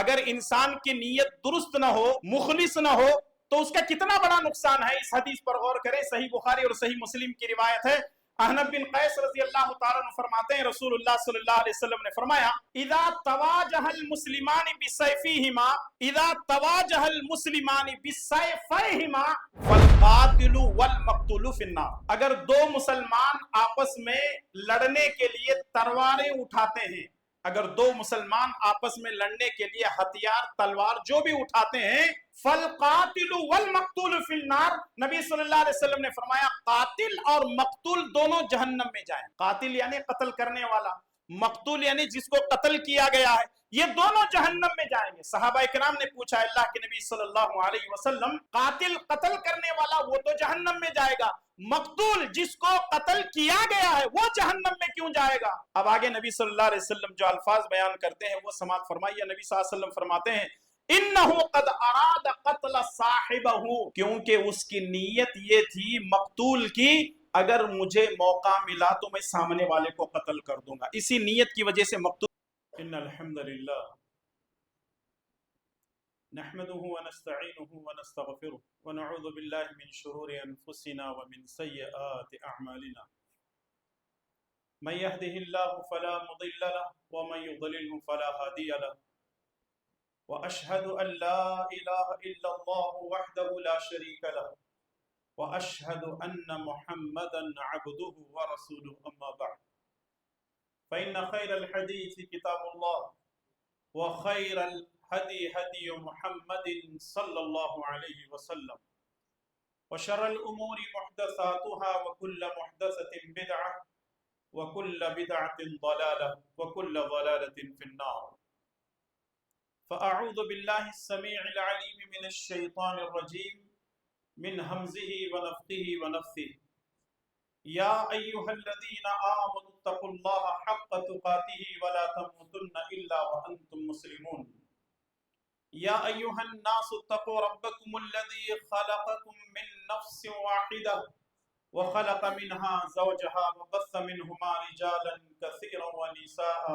اگر انسان کی نیت درست نہ ہو، مخلص نہ ہو، تو اس کا کتنا بڑا نقصان ہے۔ اس حدیث پر غور کریں، صحیح بخاری اور صحیح مسلم کی روایت ہے۔ احنف بن قیس رضی اللہ تعالیٰ عنہ فرماتے ہیں، رسول اللہ صلی اللہ علیہ وسلم نے فرمایا، اذا تواجہ المسلمان بسیفیہما، اذا تواجہ المسلمان بسیفیہما فالقاتل والمقتول فی النار۔ اگر دو مسلمان آپس میں لڑنے کے لیے تلواریں اٹھاتے ہیں، اگر دو مسلمان آپس میں لڑنے کے لیے ہتھیار تلوار جو بھی اٹھاتے ہیں، فالقاتل والمقتول فی النار، نبی صلی اللہ علیہ وسلم نے فرمایا قاتل اور مقتول دونوں جہنم میں جائیں۔ قاتل یعنی قتل کرنے والا، مقتول یعنی جس کو قتل کیا گیا ہے، یہ دونوں جہنم میں جائیں گے۔ صحابہ کرام نے پوچھا اللہ کے نبی صلی اللہ علیہ وسلم، قاتل قتل کرنے والا وہ تو جہنم میں جائے گا، مقتول جس کو قتل کیا گیا ہے وہ جہنم میں کیوں جائے گا؟ اب آگے نبی صلی اللہ علیہ وسلم جو الفاظ بیان کرتے ہیں وہ سماعت فرمائیے۔ نبی صلی اللہ علیہ وسلم فرماتے ہیں انہو قد اراد قتل صاحبہ، کیونکہ اس کی نیت یہ تھی مقتول کی، اگر مجھے موقع ملا تو میں سامنے والے کو قتل کر دوں گا، اسی نیت کی وجہ سے مقتول۔ ان الحمدللہ نحمده ونستعینه ونستغفره ونعوذ باللہ من شرور انفسنا ومن سیئات اعمالنا، من يهده الله فلا مضل له ومن يضلله فلا هادي له، واشهد ان لا اله الا الله وحده لا شريك له، واشهد ان محمدا عبده ورسوله، اما بعد فان خير الحديث كتاب الله، وخير الهدي هدي محمد صلى الله عليه وسلم، وشر الامور محدثاتها وكل محدثة بدعة وكل بدعة ضلالة وكل ضلالة في النار۔ فأعوذ بالله السميع العليم من الشيطان الرجيم من همزه ونفخه ونفثه، يا أيها الذين آمنوا اتقوا الله حق تقاته ولا تموتن إلا وأنتم مسلمون، يا أيها الناس اتقوا ربكم الذي خلقكم من نفس واحدة وخلق منها زوجها وبث منهما رجالا كثيرا ونساء،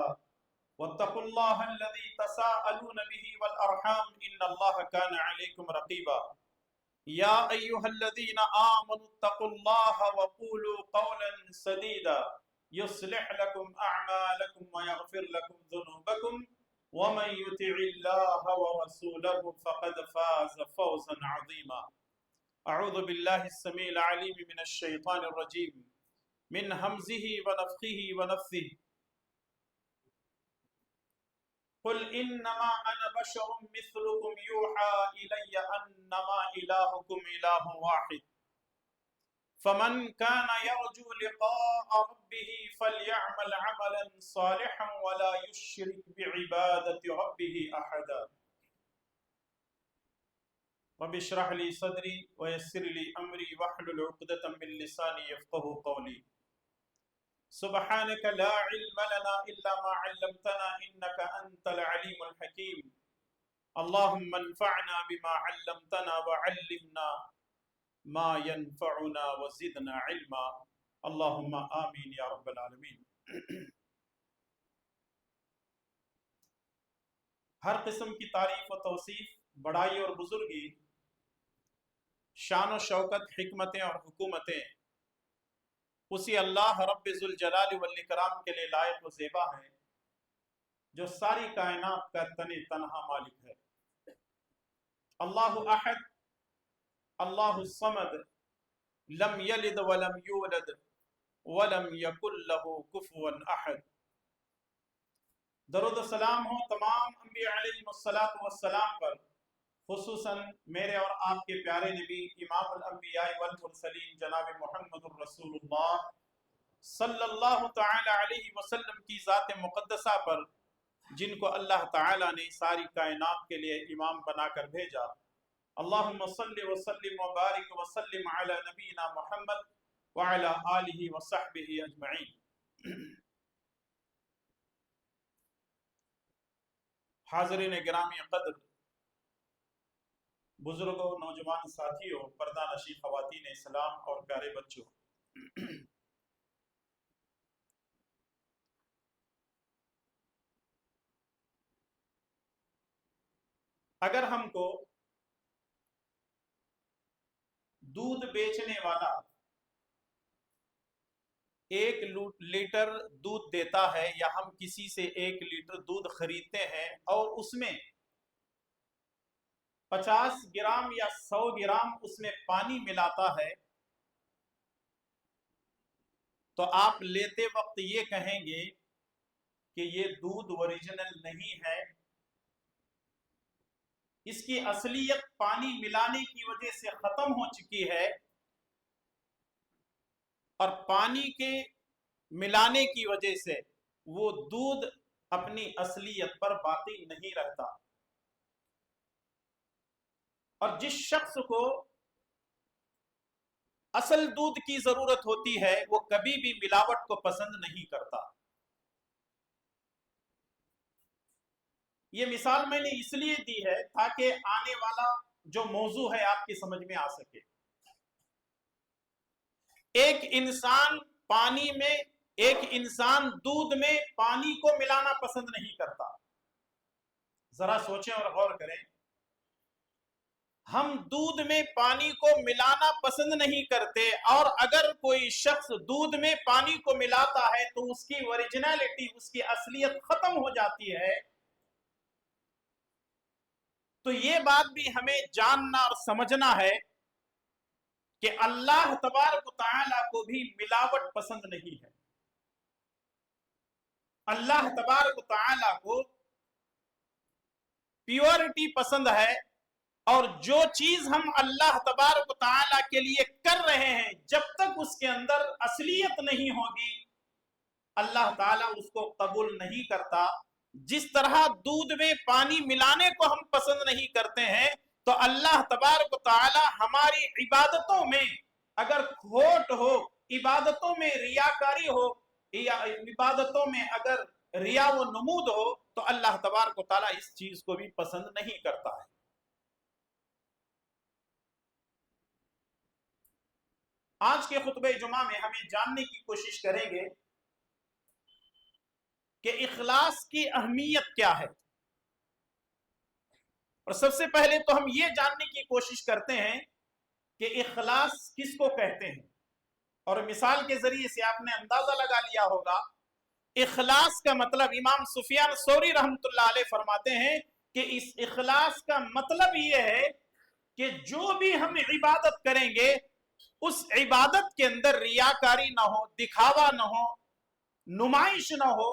واتقوا الله الذي تساءلون به والأرحام إن الله كان عليكم رقيبا، يا أيها الذين آمنوا اتقوا الله وقولوا قولا سديدا يصلح لكم أعمالكم ويغفر لكم ذنوبكم، ومن يطع الله ورسوله فقد فاز فوزا عظيما۔ اعوذ باللہ السمیع العلیم من الشیطان الرجیم من همزه ونفخه ونفثه، قل انما انا بشر مثلكم يوحى الي انما الهكم اله واحد، فمن كان يرجو لقاء ربه فليعمل عملا صالحا ولا يشرك بعبادة ربه احدا، رب اشرح لي صدري ويسر لي امري واحلل عقدة من لساني يفقهوا قولي، سبحانك لا علم لنا الا ما علمتنا انك انت العليم الحكيم، اللهم انفعنا بما علمتنا وعلمنا ما ينفعنا وزدنا علما، اللهم آمین یا رب العالمین۔ ہر قسم کی تعریف و توصیف، بڑائی اور بزرگی، شان و شوکت، حکمتیں اور حکومتیں اسی اللہ رب ذوالجلال والاکرام کے لیے لائق و زیبا ہیں، جو ساری کائنات کا تنہا مالک ہے۔ اللہ احد، اللہ الصمد، لم یلد ولم یولد ولم یکن لہ کفوا احد۔ درود و سلام ہو تمام انبیاء علیہم السلام پر، خصوصاً میرے اور آپ کے پیارے نبی امام الانبیاء والمرسلین جناب محمد الرسول اللہ صلی اللہ تعالی علیہ وسلم کی ذات مقدسہ پر، جن کو اللہ تعالی نے ساری کائنات کے لیے امام بنا کر بھیجا۔ اللہم صلی وسلم وبارک وسلم علی نبینا محمد وعلی آلہ وصحبہ اجمعین۔ حاضرین گرامی قدر، بزرگوں، نوجوان ساتھیوں، پردہ نشین خواتین اسلام اور پیارے بچوں، اگر ہم کو دودھ بیچنے والا 1 لیٹر دودھ دیتا ہے یا ہم کسی سے 1 لیٹر دودھ خریدتے ہیں اور اس میں 50 گرام یا 100 گرام اس میں پانی ملاتا ہے تو آپ لیتے وقت یہ کہیں گے کہ یہ دودھ اوریجنل نہیں ہے، اس کی اصلیت پانی ملانے کی وجہ سے ختم ہو چکی ہے اور پانی کے ملانے کی وجہ سے وہ دودھ اپنی اصلیت پر باقی نہیں رہتا۔ اور جس شخص کو اصل دودھ کی ضرورت ہوتی ہے وہ کبھی بھی ملاوٹ کو پسند نہیں کرتا۔ یہ مثال میں نے اس لیے دی ہے تاکہ آنے والا جو موضوع ہے آپ کی سمجھ میں آ سکے۔ ایک انسان دودھ میں پانی کو ملانا پسند نہیں کرتا۔ ذرا سوچیں اور غور کریں، ہم دودھ میں پانی کو ملانا پسند نہیں کرتے، اور اگر کوئی شخص دودھ میں پانی کو ملاتا ہے تو اس کی اوریجنلٹی، اس کی اصلیت ختم ہو جاتی ہے۔ تو یہ بات بھی ہمیں جاننا اور سمجھنا ہے کہ اللہ تبارک و تعالیٰ کو بھی ملاوٹ پسند نہیں ہے۔ اللہ تبارک و تعالیٰ کو پیورٹی پسند ہے، اور جو چیز ہم اللہ تبارک و تعالیٰ کے لیے کر رہے ہیں جب تک اس کے اندر اصلیت نہیں ہوگی اللہ تعالیٰ اس کو قبول نہیں کرتا۔ جس طرح دودھ میں پانی ملانے کو ہم پسند نہیں کرتے ہیں، تو اللہ تبارک و تعالیٰ ہماری عبادتوں میں اگر کھوٹ ہو، عبادتوں میں ریاکاری ہو، یا عبادتوں میں اگر ریا و نمود ہو، تو اللہ تبارک و تعالیٰ اس چیز کو بھی پسند نہیں کرتا ہے۔ آج کے خطبہ جمعہ میں ہمیں جاننے کی کوشش کریں گے کہ اخلاص کی اہمیت کیا ہے، اور سب سے پہلے تو ہم یہ جاننے کی کوشش کرتے ہیں کہ اخلاص کس کو کہتے ہیں۔ اور مثال کے ذریعے سے آپ نے اندازہ لگا لیا ہوگا، اخلاص کا مطلب امام سفیان ثوری رحمۃ اللہ علیہ فرماتے ہیں کہ اس اخلاص کا مطلب یہ ہے کہ جو بھی ہم عبادت کریں گے اس عبادت کے اندر ریاکاری نہ ہو، دکھاوا نہ ہو، نمائش نہ ہو،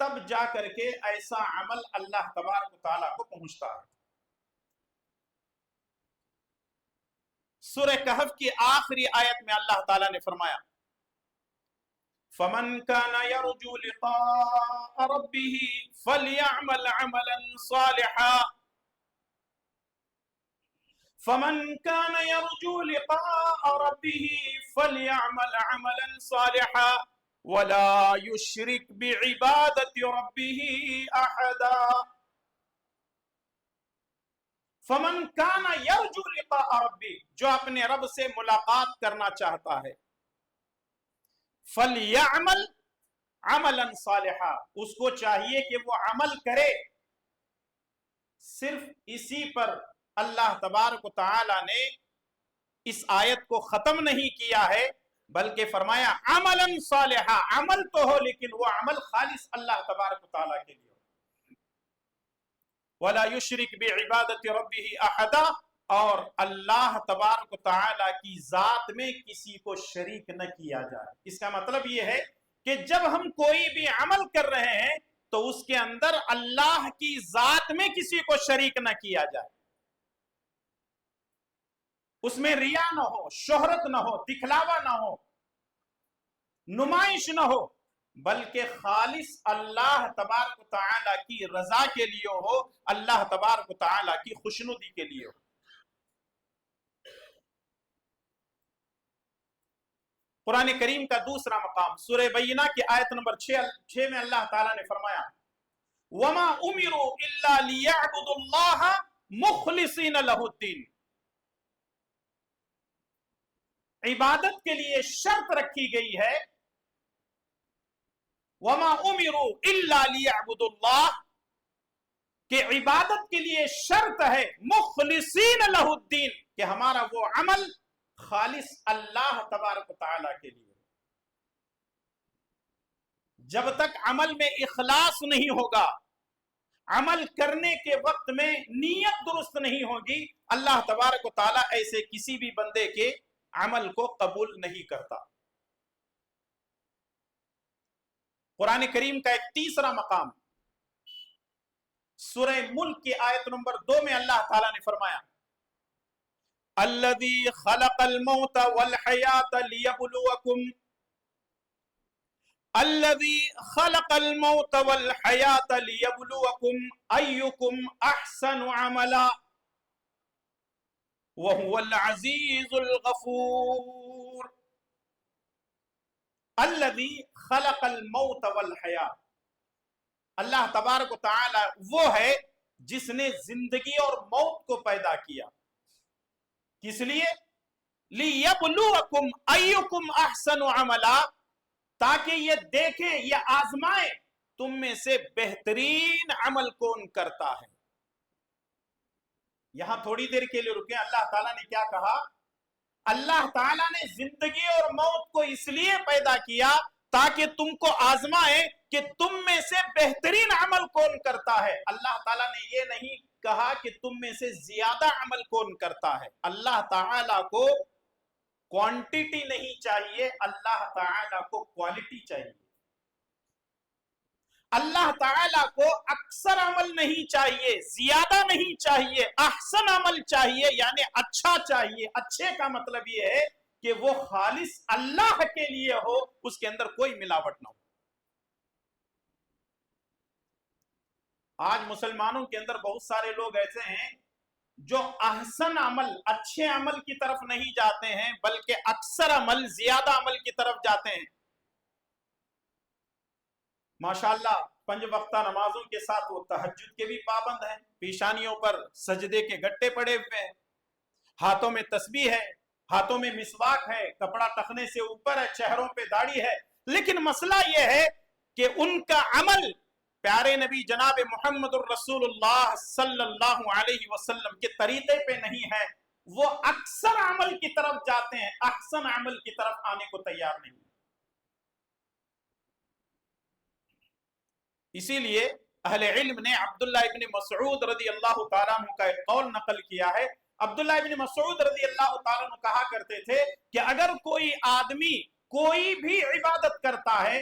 تب جا کر کے ایسا عمل اللہ تبارک و تعالیٰ کو پہنچتا ہے۔ سورہ کہف کی آخری آیت میں اللہ تعالیٰ نے فرمایا فَمَنْ كَانَ يَرْجُو لِقَاءَ رَبِّهِ فَلْيَعْمَلْ عَمَلًا صَالِحًا فَمَنْ كَانَ يَرْجُو لِقَاءَ رَبِّهِ فَلْيَعْمَلْ عَمَلًا صَالِحًا وَلَا يُشْرِكْ بِعِبَادَةِ رَبِّهِ أَحَدًا۔ فَمَنْ كَانَ يَرْجُو لِقَاءَ رَبِّهِ، جو اپنے رب سے ملاقات کرنا چاہتا ہے، فَلْيَعْمَلْ عَمَلًا صَالِحًا، اس کو چاہیے کہ وہ عمل کرے۔ صرف اسی پر اللہ تبارک و تعالی نے اس آیت کو ختم نہیں کیا ہے، بلکہ فرمایا عملاً صالحا، عمل تو ہو لیکن وہ عمل خالص اللہ تبارک و تعالیٰ کے لیے ہو۔ وَلَا يُشْرِكْ بِعِبَادَةِ رَبِّهِ أَحَدًا، اور اللہ تبارک و تعالیٰ کی ذات میں کسی کو شریک نہ کیا جائے۔ اس کا مطلب یہ ہے کہ جب ہم کوئی بھی عمل کر رہے ہیں تو اس کے اندر اللہ کی ذات میں کسی کو شریک نہ کیا جائے، اس میں ریا نہ ہو، شہرت نہ ہو، دکھلاوا نہ ہو، نمائش نہ ہو، بلکہ خالص اللہ تبارک و تعالیٰ کی رضا کے لیے ہو، اللہ تبارک و تعالیٰ کی خوشنودی کے لیے ہو۔ قرآن کریم کا دوسرا مقام سورہ بینہ کی آیت نمبر 6 میں اللہ تعالیٰ نے فرمایا وَمَا أُمِرُوا إِلَّا لِيَعْبُدُوا اللَّهَ مُخْلِصِينَ لَهُ الدِّينَ، عبادت کے لیے شرط رکھی گئی ہے وَمَا أُمِرُوا إِلَّا لِيَعْبُدُوا اللَّهَ، کہ عبادت کے لیے شرط ہے مخلصین لہالدین کہ ہمارا وہ عمل خالص اللہ تبارک و تعالیٰ کے لیے. جب تک عمل میں اخلاص نہیں ہوگا، عمل کرنے کے وقت میں نیت درست نہیں ہوگی، اللہ تبارک و تعالیٰ ایسے کسی بھی بندے کے عمل کو قبول نہیں کرتا. قرآن کریم کا ایک تیسرا مقام سورہ ملک کی آیت نمبر 2 میں اللہ تعالیٰ نے فرمایا الذی خلق الموت والحیات لیبلوکم الذی خلق الموت والحیات لیبلوکم ایکم احسن عملا وهو العزیز الغفور. الذی خلق الموت والحیات، اللہ تبارک و تعالی وہ ہے جس نے زندگی اور موت کو پیدا کیا. کس لیے؟ لیبلوکم ایکم احسن عملا، تاکہ یہ دیکھیں، یہ آزمائیں تم میں سے بہترین عمل کون کرتا ہے. یہاں تھوڑی دیر کے لیے رکیں. اللہ تعالیٰ نے کیا کہا؟ اللہ تعالیٰ نے زندگی اور موت کو اس لیے پیدا کیا تاکہ تم کو آزمائے کہ تم میں سے بہترین عمل کون کرتا ہے. اللہ تعالیٰ نے یہ نہیں کہا کہ تم میں سے زیادہ عمل کون کرتا ہے. اللہ تعالیٰ کو کوانٹیٹی نہیں چاہیے، اللہ تعالیٰ کو کوالٹی چاہیے. اللہ تعالیٰ کو اکثر عمل نہیں چاہیے، زیادہ نہیں چاہیے، احسن عمل چاہیے، یعنی اچھا چاہیے. اچھے کا مطلب یہ ہے کہ وہ خالص اللہ کے لیے ہو، اس کے اندر کوئی ملاوٹ نہ ہو. آج مسلمانوں کے اندر بہت سارے لوگ ایسے ہیں جو احسن عمل، اچھے عمل کی طرف نہیں جاتے ہیں، بلکہ اکثر عمل، زیادہ عمل کی طرف جاتے ہیں. ماشاءاللہ 5 وقتہ نمازوں کے ساتھ وہ تہجد کے بھی پابند ہیں، پیشانیوں پر سجدے کے گٹے پڑے ہوئے ہیں، ہاتھوں میں تسبیح ہے، ہاتھوں میں مسواک ہے، کپڑا ٹخنے سے اوپر ہے، چہروں پہ داڑھی ہے. لیکن مسئلہ یہ ہے کہ ان کا عمل پیارے نبی جناب محمد الرسول اللہ صلی اللہ علیہ وسلم کے طریقے پہ نہیں ہے. وہ اکثر عمل کی طرف جاتے ہیں، احسن عمل کی طرف آنے کو تیار نہیں. اسی لیے اہل علم نے عبداللہ ابن مسعود رضی اللہ تعالیٰ عنہ کا ایک قول نقل کیا ہے. عبداللہ ابن مسعود رضی اللہ تعالیٰ عنہ کہا کرتے تھے کہ اگر کوئی آدمی کوئی بھی عبادت کرتا ہے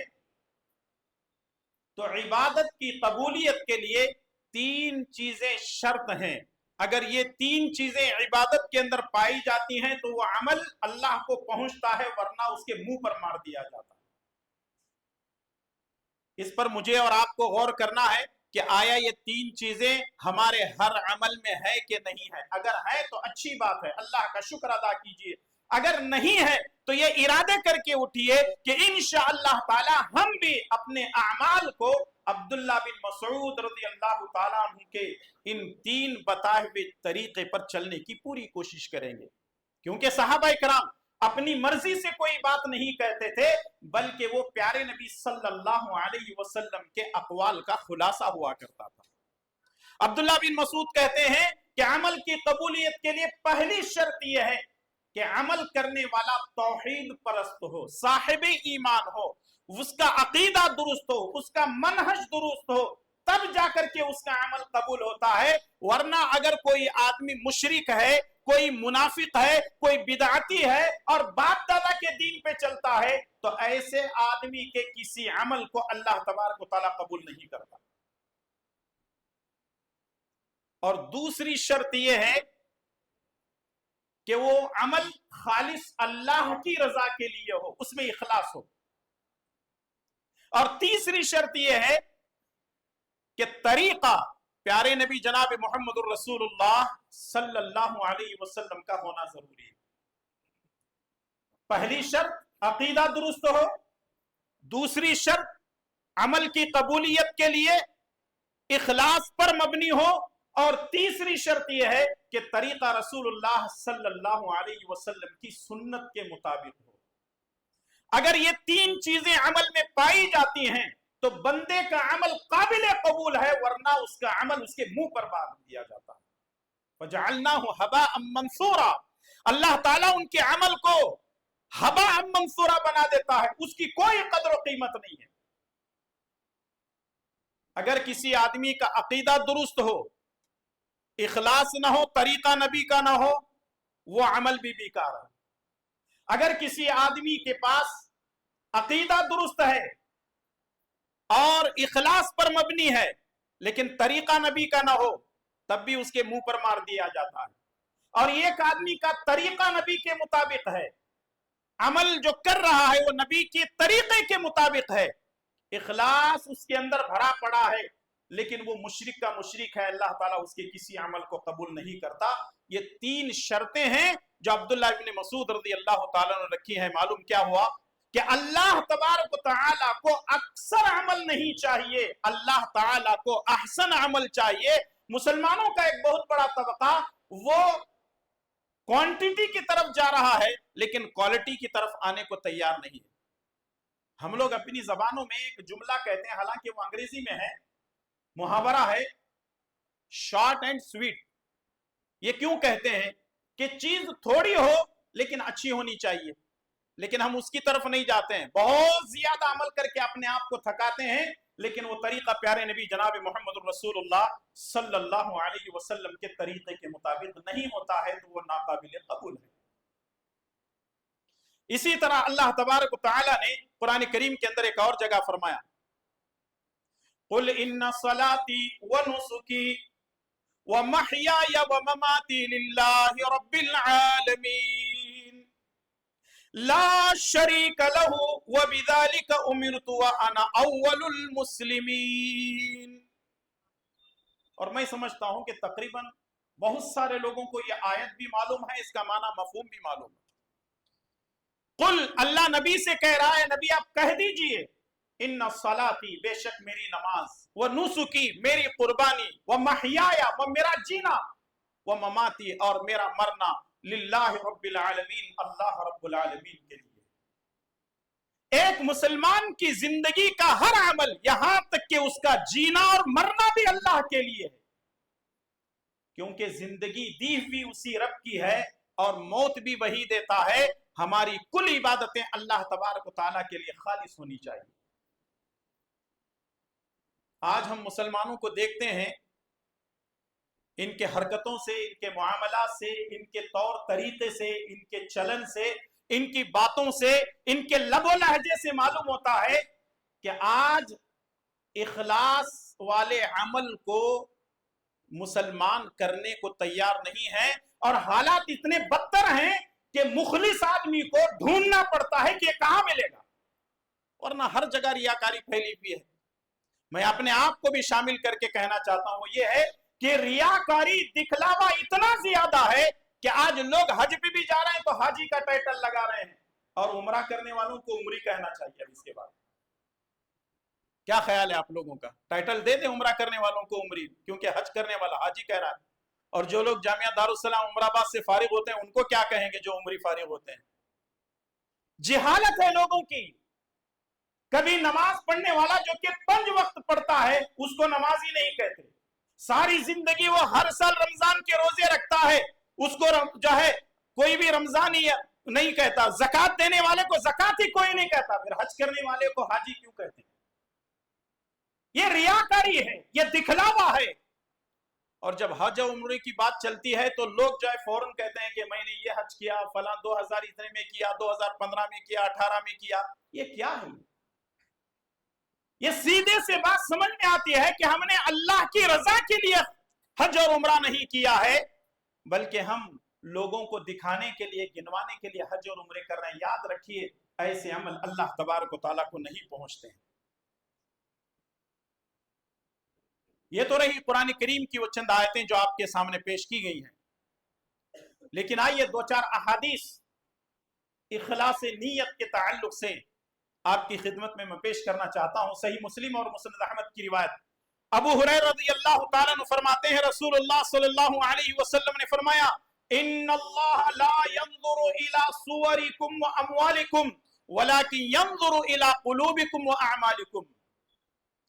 تو عبادت کی قبولیت کے لیے 3 چیزیں شرط ہیں. اگر یہ 3 چیزیں عبادت کے اندر پائی جاتی ہیں تو وہ عمل اللہ کو پہنچتا ہے، ورنہ اس کے منہ پر مار دیا جاتا ہے. اس پر مجھے اور آپ کو غور کرنا ہے کہ آیا یہ 3 چیزیں ہمارے ہر عمل میں ہے کہ نہیں ہے. اگر ہے تو اچھی بات ہے، اللہ کا شکر ادا کیجئے. اگر نہیں ہے تو یہ ارادے کر کے اٹھیے کہ انشاءاللہ تعالی ہم بھی اپنے اعمال کو عبداللہ بن مسعود رضی اللہ تعالیٰ عنہ کے ان 3 بتائے ہوئے طریقے پر چلنے کی پوری کوشش کریں گے. کیونکہ صحابہ کرام اپنی مرضی سے کوئی بات نہیں کہتے تھے، بلکہ وہ پیارے نبی صلی اللہ علیہ وسلم کے اقوال کا خلاصہ ہوا کرتا تھا. عبداللہ بن مسعود کہتے ہیں کہ عمل کی قبولیت کے لیے پہلی شرط یہ ہے کہ عمل کرنے والا توحید پرست ہو، صاحب ایمان ہو، اس کا عقیدہ درست ہو، اس کا منہج درست ہو، تب جا کر کے اس کا عمل قبول ہوتا ہے. ورنہ اگر کوئی آدمی مشرک ہے، کوئی منافق ہے، کوئی بدعتی ہے اور باپ دادا کے دین پہ چلتا ہے تو ایسے آدمی کے کسی عمل کو اللہ تبارک و تعالیٰ قبول نہیں کرتا. اور دوسری شرط یہ ہے کہ وہ عمل خالص اللہ کی رضا کے لیے ہو، اس میں اخلاص ہو. اور تیسری شرط یہ ہے کہ طریقہ پیارے نبی جناب محمد الرسول اللہ صلی اللہ علیہ وسلم کا ہونا ضروری ہے. پہلی شرط عقیدہ درست ہو، دوسری شرط عمل کی قبولیت کے لیے اخلاص پر مبنی ہو، اور تیسری شرط یہ ہے کہ طریقہ رسول اللہ صلی اللہ علیہ وسلم کی سنت کے مطابق ہو. اگر یہ 3 چیزیں عمل میں پائی جاتی ہیں تو بندے کا عمل قابل قبول ہے، ورنہ اس کا عمل اس کے منہ پر مار دیا جاتا ہے۔ وَجَعَلْنَاهُ هَبَاءً مَنْثُورًا، اللہ تعالیٰ ان کے عمل کو ہباء منثورا بنا دیتا ہے، اس کی کوئی قدر و قیمت نہیں ہے۔ اگر کسی آدمی کا عقیدہ درست ہو، اخلاص نہ ہو، طریقہ نبی کا نہ ہو، وہ عمل بھی بیکار ہے۔ اگر کسی آدمی کے پاس عقیدہ درست ہے اور اخلاص پر مبنی ہے لیکن طریقہ نبی کا نہ ہو، تب بھی اس کے منہ پر مار دیا جاتا ہے۔ اور ایک آدمی کا طریقہ نبی کے مطابق ہے، عمل جو کر رہا ہے وہ نبی کے طریقے کے مطابق ہے، اخلاص اس کے اندر بھرا پڑا ہے، لیکن وہ مشرک کا مشرک ہے، اللہ تعالیٰ اس کے کسی عمل کو قبول نہیں کرتا۔ یہ تین شرطیں ہیں جو عبداللہ ابن مسعود رضی اللہ تعالیٰ نے رکھی ہیں۔ معلوم کیا ہوا کہ اللہ تبارک و تعالیٰ کو اکثر عمل نہیں چاہیے، اللہ تعالیٰ کو احسن عمل چاہیے۔ مسلمانوں کا ایک بہت بڑا طبقہ وہ کوانٹیٹی کی طرف جا رہا ہے لیکن کوالٹی کی طرف آنے کو تیار نہیں ہے۔ ہم لوگ اپنی زبانوں میں ایک جملہ کہتے ہیں، حالانکہ وہ انگریزی میں ہے، محاورہ ہے، شارٹ اینڈ سویٹ۔ یہ کیوں کہتے ہیں کہ چیز تھوڑی ہو لیکن اچھی ہونی چاہیے، لیکن ہم اس کی طرف نہیں جاتے ہیں، بہت زیادہ عمل کر کے اپنے آپ کو تھکاتے ہیں، لیکن وہ طریقہ پیارے نبی جناب محمد الرسول اللہ صلی اللہ علیہ وسلم کے طریقے کے مطابق نہیں ہوتا ہے تو وہ ناقابل قبول ہے۔ اسی طرح اللہ تبارک و تعالیٰ نے قرآن کریم کے اندر ایک اور جگہ فرمایا، قُلْ إِنَّ صَلَاتِي وَنُسُكِي وَمَحْيَايَ وَمَمَاتِي لِلَّهِ رَبِّ الْعَالَمِينَ لا شریک لہ وبذالک امرت وانا اول المسلمین۔ اور میں سمجھتا ہوں کہ تقریباً بہت سارے لوگوں کو یہ آیت بھی معلوم ہے، اس کا معنی مفہوم بھی معلوم ہے۔ قل، اللہ نبی سے کہہ رہا ہے، نبی آپ کہہ دیجئے، ان صلاتی، بے شک میری نماز، ونسکی، میری قربانی، ومحیایا، و میرا جینا، ومماتی، اور میرا مرنا، للہ رب العالمین، اللہ رب العالمین کے لیے۔ ایک مسلمان کی زندگی کا ہر عمل، یہاں تک کہ اس کا جینا اور مرنا بھی اللہ کے لیے ہے، کیونکہ زندگی دی ہوئی اسی رب کی ہے اور موت بھی وہی دیتا ہے۔ ہماری کل عبادتیں اللہ تبارک و تعالیٰ کے لیے خالص ہونی چاہیے۔ آج ہم مسلمانوں کو دیکھتے ہیں، ان کے حرکتوں سے، ان کے معاملات سے، ان کے طور طریقے سے، ان کے چلن سے، ان کی باتوں سے، ان کے لب و لہجے سے معلوم ہوتا ہے کہ آج اخلاص والے عمل کو مسلمان کرنے کو تیار نہیں ہے، اور حالات اتنے بدتر ہیں کہ مخلص آدمی کو ڈھونڈنا پڑتا ہے کہ یہ کہاں ملے گا، ورنہ ہر جگہ ریاکاری پھیلی ہوئی ہے۔ میں اپنے آپ کو بھی شامل کر کے کہنا چاہتا ہوں، یہ ہے کہ ریاکاری، دکھلاوا اتنا زیادہ ہے کہ آج لوگ حج پہ بھی جا رہے ہیں تو حاجی کا ٹائٹل لگا رہے ہیں، اور عمرہ کرنے والوں کو عمری کہنا چاہیے۔ اب اس کے بعد کیا خیال ہے آپ لوگوں کا؟ ٹائٹل دے دیں عمرہ کرنے والوں کو عمری، کیونکہ حج کرنے والا حاجی کہہ رہا ہے، اور جو لوگ جامعہ دارالسلام عمر آباد سے فارغ ہوتے ہیں ان کو کیا کہیں گے جو عمری فارغ ہوتے ہیں؟ جہالت ہے لوگوں کی۔ کبھی نماز پڑھنے والا جو کہ 5 وقت پڑھتا ہے اس کو نمازی نہیں کہتے، ساری زندگی وہ ہر سال رمضان کے روزے رکھتا ہے، اس کو جو ہے کوئی بھی رمضان ہی نہیں کہتا، زکوٰۃ دینے والے کو زکوٰۃ ہی کوئی نہیں کہتا، پھر حج کرنے والے کو حاجی کیوں کہتے ہیں؟ یہ ریاکاری ہے، یہ دکھلاوا ہے۔ اور جب حج و عمرے کی بات چلتی ہے تو لوگ جو ہے فوراً کہتے ہیں کہ میں نے یہ حج کیا، فلاں 2000 اتنے میں کیا، 2015 میں کیا، 18 میں کیا۔ یہ کیا ہے؟ یہ سیدھے سے بات سمجھ میں آتی ہے کہ ہم نے اللہ کی رضا کے لیے حج اور عمرہ نہیں کیا ہے، بلکہ ہم لوگوں کو دکھانے کے لیے، گنوانے کے لیے حج اور عمرے کر رہے ہیں۔ یاد رکھیے، ایسے عمل اللہ تبارک و تعالیٰ کو نہیں پہنچتے ہیں۔ یہ تو رہی قرآن کریم کی وہ چند آیتیں جو آپ کے سامنے پیش کی گئی ہیں، لیکن آئیے 2-4 احادیث اخلاص نیت کے تعلق سے آپ کی خدمت میں پیش کرنا چاہتا ہوں۔ صحیح مسلم اور مسند احمد کی روایت، ابو ہریرہ رضی اللہ تعالیٰ عنہ فرماتے ہیں، رسول اللہ صلی اللہ علیہ وسلم نے فرمایا، ان اللہ لا ينظر الى صورکم و اموالکم ولكن ينظر الى قلوبکم و اعمالکم۔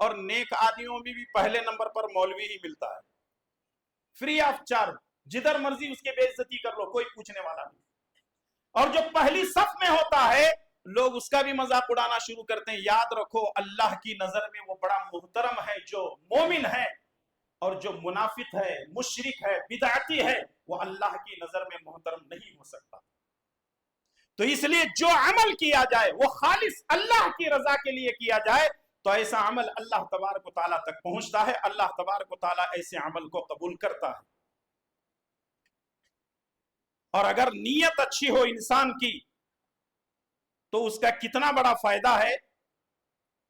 اور نیک آدمیوں میں بھی پہلے نمبر پر مولوی ہی ملتا ہے، فری آف چارج، جدھر مرضی اس کے بے عزتی کر لو، کوئی پوچھنے والا نہیں۔ اور جو پہلی صف میں ہوتا ہے لوگ اس کا بھی مذاق اڑانا شروع کرتے ہیں۔ یاد رکھو اللہ کی نظر میں وہ بڑا محترم ہے جو مومن ہے، اور جو منافق ہے، مشرک ہے، بدعتی ہے، وہ اللہ کی نظر میں محترم نہیں ہو سکتا۔ تو اس لیے جو عمل کیا جائے وہ خالص اللہ کی رضا کے لیے کیا جائے تو ایسا عمل اللہ تبارک و تعالیٰ تک پہنچتا ہے، اللہ تبارک و تعالیٰ ایسے عمل کو قبول کرتا ہے۔ اور اگر نیت اچھی ہو انسان کی تو اس کا کتنا بڑا فائدہ ہے،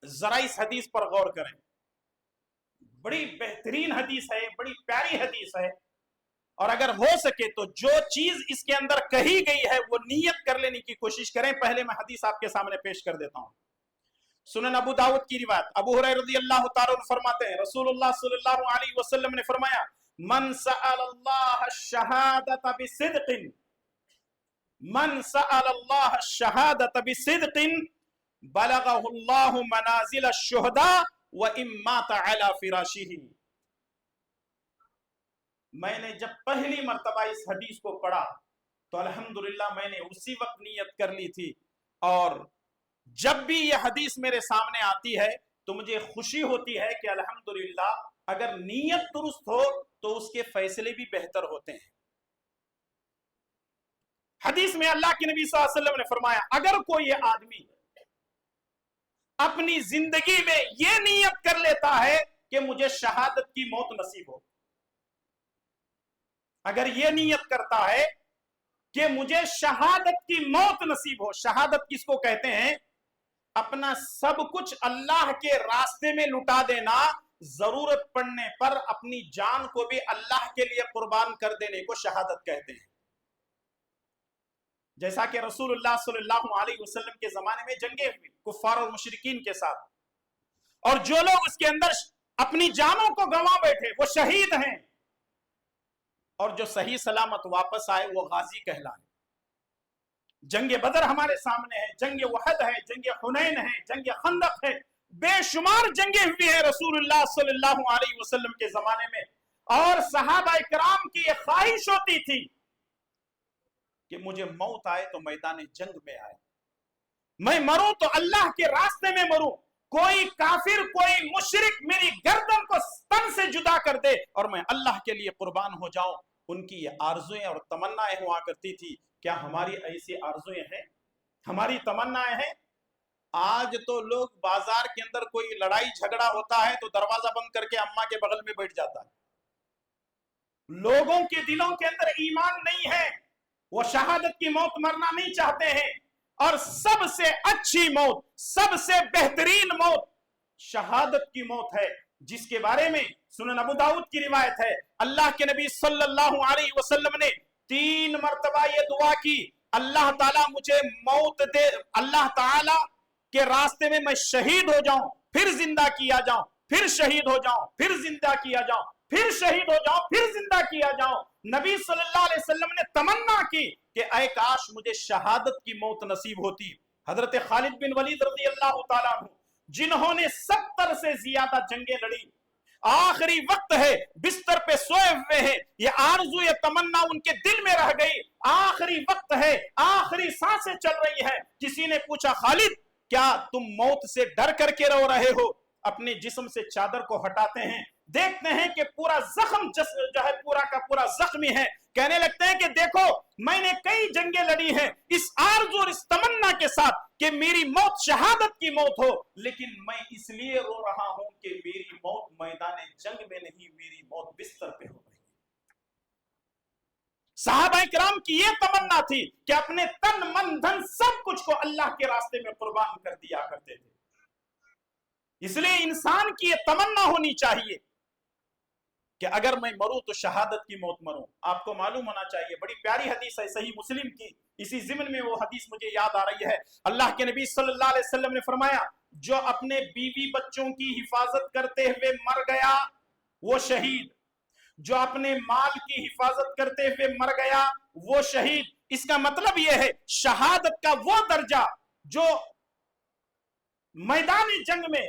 ذرا اس حدیث پر غور کریں۔ بڑی بہترین حدیث ہے، بڑی پیاری حدیث ہے، اور اگر ہو سکے تو جو چیز اس کے اندر کہی گئی ہے وہ نیت کر لینے کی کوشش کریں۔ پہلے میں حدیث آپ کے سامنے پیش کر دیتا ہوں، سنن ابو داؤد کی روایت، ابو ہریرہ رضی اللہ تعالیٰ عنہ فرماتے ہیں رسول اللہ صلی اللہ علیہ وسلم نے فرمایا من سأل اللہ الشہادت بصدق، من سأل اللہ الشہادت بصدق بلغہ اللہ منازل الشہداء وإن مات علی فراشہ۔ میں نے جب پہلی مرتبہ اس حدیث کو پڑھا تو الحمدللہ میں نے اسی وقت نیت کر لی تھی، اور جب بھی یہ حدیث میرے سامنے آتی ہے تو مجھے خوشی ہوتی ہے کہ الحمدللہ اگر نیت درست ہو تو اس کے فیصلے بھی بہتر ہوتے ہیں۔ حدیث میں اللہ کے نبی صلی اللہ علیہ وسلم نے فرمایا اگر کوئی آدمی اپنی زندگی میں یہ نیت کر لیتا ہے کہ مجھے شہادت کی موت نصیب ہو، اگر یہ نیت کرتا ہے کہ مجھے شہادت کی موت نصیب ہو، شہادت کس کو کہتے ہیں؟ اپنا سب کچھ اللہ کے راستے میں لٹا دینا، ضرورت پڑنے پر اپنی جان کو بھی اللہ کے لیے قربان کر دینے کو شہادت کہتے ہیں۔ جیسا کہ رسول اللہ صلی اللہ علیہ وسلم کے زمانے میں جنگیں ہوئی کفار اور مشرکین کے ساتھ، اور جو لوگ اس کے اندر اپنی جانوں کو گنوا بیٹھے وہ شہید ہیں، اور جو صحیح سلامت واپس آئے وہ غازی کہلائے۔ جنگ بدر ہمارے سامنے ہے، جنگ وحد ہے، جنگ حنین ہے، جنگ خندق ہے، بے شمار جنگیں ہوئی ہیں رسول اللہ صلی اللہ علیہ وسلم کے زمانے میں، اور صحابہ کرام کی یہ خواہش ہوتی تھی کہ مجھے موت آئے تو میدان جنگ میں آئے، میں مروں تو اللہ کے راستے میں مروں، کوئی کافر کوئی مشرک میری گردن کو تن سے جدا کر دے اور میں اللہ کے لیے قربان ہو جاؤں۔ ان کی یہ آرزویں اور تمنائیں ہوا کرتی تھی۔ کیا ہماری ایسی آرزویں ہیں؟ ہماری تمنائیں ہیں؟ آج تو لوگ بازار کے اندر کوئی لڑائی جھگڑا ہوتا ہے تو دروازہ بند کر کے اماں کے بغل میں بیٹھ جاتا ہے۔ لوگوں کے دلوں کے اندر ایمان نہیں ہے، وہ شہادت کی موت مرنا نہیں چاہتے ہیں، اور سب سے اچھی موت، سب سے بہترین موت شہادت کی موت ہے، جس کے بارے میں سنن ابو داؤد کی روایت ہے اللہ کے نبی صلی اللہ علیہ وسلم نے 3 مرتبہ یہ دعا کی، اللہ تعالیٰ مجھے موت دے، اللہ تعالیٰ کے راستے میں شہید ہو جاؤں، پھر زندہ کیا جاؤں، پھر شہید ہو جاؤں، پھر زندہ کیا جاؤں، پھر شہید ہو جاؤں، پھر زندہ کیا جاؤں۔ نبی صلی اللہ علیہ وسلم نے تمنا کی کہ اے کاش مجھے شہادت کی موت نصیب ہوتی۔ حضرت خالد بن ولید رضی اللہ تعالیٰ عنہ، جنہوں نے 70 سے زیادہ جنگیں لڑی، آخری وقت ہے، بستر پہ سوئے ہوئے ہیں، یہ آرزو یہ تمنا ان کے دل میں رہ گئی، آخری وقت ہے، آخری سانسیں چل رہی ہے۔ کسی نے پوچھا خالد کیا تم موت سے ڈر کر کے رو رہے ہو؟ اپنے جسم سے چادر کو ہٹاتے ہیں، دیکھتے ہیں کہ پورا زخم جو ہے پورا کا پورا زخمی ہے، کہنے لگتے ہیں کہ دیکھو میں نے کئی جنگیں لڑی ہیں اس آرزو اور اس تمنا کے ساتھ کہ میری موت شہادت کی موت ہو، لیکن میں اس لیے رو رہا ہوں کہ میری موت میدان جنگ میں نہیں، میری موت بستر پہ ہو رہی ہے۔ صحابہ کرام کی یہ تمنا تھی کہ اپنے تن من دھن سب کچھ کو اللہ کے راستے میں قربان کر دیا کرتے تھے۔ اس لیے انسان کی یہ تمنا ہونی چاہیے کہ اگر میں مروں تو شہادت کی موت مروں۔ آپ کو معلوم ہونا چاہیے، بڑی پیاری حدیث ہے صحیح مسلم کی، اسی ضمن میں وہ حدیث مجھے یاد آ رہی ہے۔ اللہ کے نبی صلی اللہ علیہ وسلم نے فرمایا جو اپنے بیوی بچوں کی حفاظت کرتے ہوئے مر گیا وہ شہید، جو اپنے مال کی حفاظت کرتے ہوئے مر گیا وہ شہید۔ اس کا مطلب یہ ہے شہادت کا وہ درجہ جو میدان جنگ میں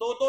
2-2,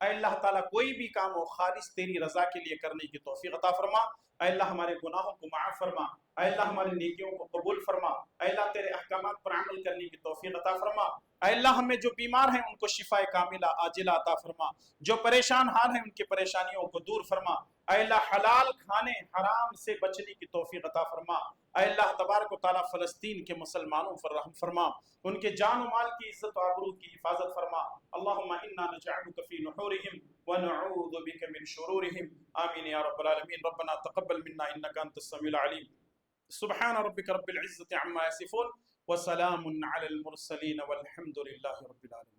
اے اللہ تعالیٰ کوئی بھی کام ہو خالص تیری رضا کے لیے کرنے کی توفیق عطا فرما، اے اللہ ہمارے گناہوں کو معاف فرما، اے اللہ ہماری نیکیوں کو قبول فرما، اے اللہ تیرے احکامات پر عمل کرنے کی توفیق عطا فرما، اے اللہ ہمیں جو بیمار ہیں ان کو شفاء کاملہ عاجلہ عطا فرما، جو پریشان حال ہیں ان کی پریشانیوں کو دور فرما، اے اللہ حلال کھانے حرام سے بچنے کی توفیق عطا فرما، اے اللہ تبارک و تعالیٰ فلسطین کے مسلمانوں پر رحم فرما، ان کے جان و مال کی عزت و آبرو کی حفاظت فرما، اللہم انا نجعلک فی نحورہم ونعوذ بک من شرورہم، آمین یا رب العالمین۔ ربنا تقبل منا انک انت السمیع العلیم، سبحان ربک رب العزة عما یصفون وسلام علی المرسلین والحمد للہ رب العالمین۔